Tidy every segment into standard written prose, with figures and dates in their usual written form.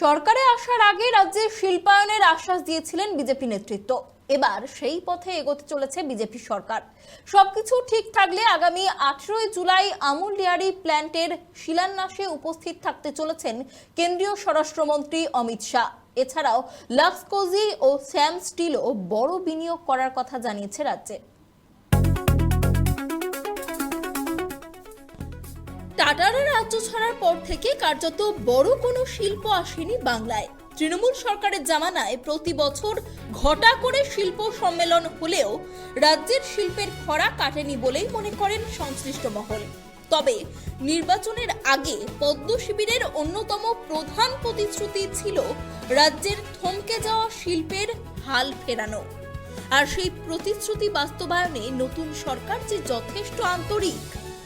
সরকারে আসার আগে রাজ্যে শিল্পায়নের আশ্বাস দিয়েছিলেন বিজেপি নেতৃত্ব। এবার সেই পথে এগোতে চলেছে বিজেপি সরকার। সবকিছু ঠিক থাকলে আগামী 18 জুলাই আমুল ডেয়ারি প্ল্যান্টের শিলান্যাসে উপস্থিত থাকতে চলেছেন কেন্দ্রীয় স্বরাষ্ট্রমন্ত্রী অমিত শাহ। এছাড়াও লাক্সকোজি ও শ্যাম স্টিলও বড় বিনিয়োগ করার কথা জানিয়েছে রাজ্যে। টাটারা রাজ্য ছাড়ার পর থেকে কার্যত বড় কোনো শিল্প আসেনি বাংলায়। তৃণমূল সরকারের জামানায় প্রতি বছর ঘটা করে শিল্প সম্মেলন হলেও রাজ্যের শিল্পের খরা কাটেনি বলেই মনে করেন সংশ্লিষ্ট মহল। তবে নির্বাচনের আগে পদ্ম শিবিরের অন্যতম প্রধান প্রতিশ্রুতি ছিল রাজ্যের থমকে যাওয়া শিল্পের হাল ফেরানো। আর সেই প্রতিশ্রুতি বাস্তবায়নে নতুন সরকার যে যথেষ্ট আন্তরিক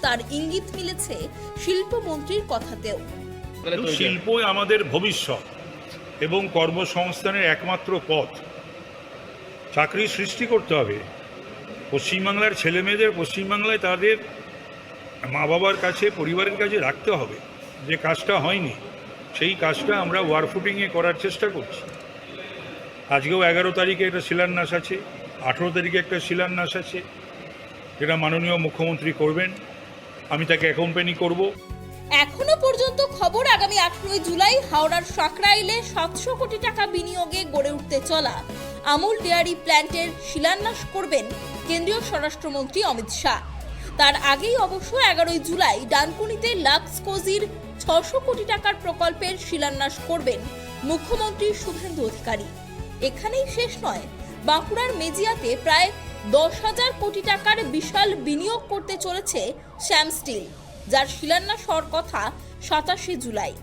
তার ইঙ্গিত মিলেছে শিল্পমন্ত্রীর কথাতেও। শিল্পই আমাদের ভবিষ্যৎ এবং কর্মসংস্থানের একমাত্র পথ। চাকরি সৃষ্টি করতে হবে। পশ্চিমবাংলার ছেলেমেয়েদের পশ্চিমবাংলায় তাদের মা বাবার কাছে, পরিবারের কাছে রাখতে হবে। যে কাজটা হয়নি সেই কাজটা আমরা ওয়ারফুটিংয়ে করার চেষ্টা করছি। আজকেও 11 তারিখে একটা শিলান্যাস আছে, 18 তারিখে একটা শিলান্যাস আছে, যেটা মাননীয় মুখ্যমন্ত্রী করবেন। আমি তাকে অ্যাকম্পানি করব। এখনো পর্যন্ত খবর, আগামী 18 জুলাই হাওড়ার সাকরাইলে 700 কোটি টাকা বিনিয়োগে গড়ে উঠতে চলা আমুল ডেয়ারি প্ল্যান্টের শিলান্যাস করবেন কেন্দ্রীয় স্বরাষ্ট্রমন্ত্রী অমিত শাহ। তার আগেই অবশ্য 11 জুলাই ডানকুনিতে লাক্সকোজির 600 কোটি টাকার প্রকল্পের শিলান্যাস করবেন মুখ্যমন্ত্রী শুভেন্দু অধিকারী। এখানেই শেষ নয়, বাঁকুড়ার মেজিয়াতে প্রায় 10,000 কোটি টাকার বিশাল বিনিয়োগ করতে চলেছে শ্যাম স্টিল, যার শিলান্যাস হওয়ার কথা 27 জুলাই।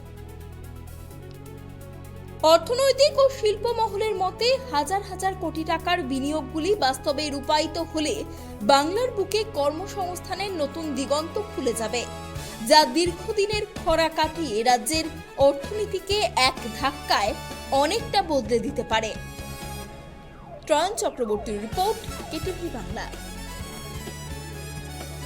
অর্থনৈতিক ও শিল্প মহলের মতে হাজার হাজার কোটি টাকার বিনিয়োগগুলি বাস্তবে রূপায়িত হলে বাংলার বুকে কর্মসংস্থানের নতুন দিগন্ত খুলে যাবে, যা দীর্ঘদিনের খরা কাটিয়ে রাজ্যের অর্থনীতিকে এক ধাক্কায় অনেকটা বদলে দিতে পারে। ত্রয়ন চক্রবর্তীর রিপোর্ট, কেটিভি বাংলা।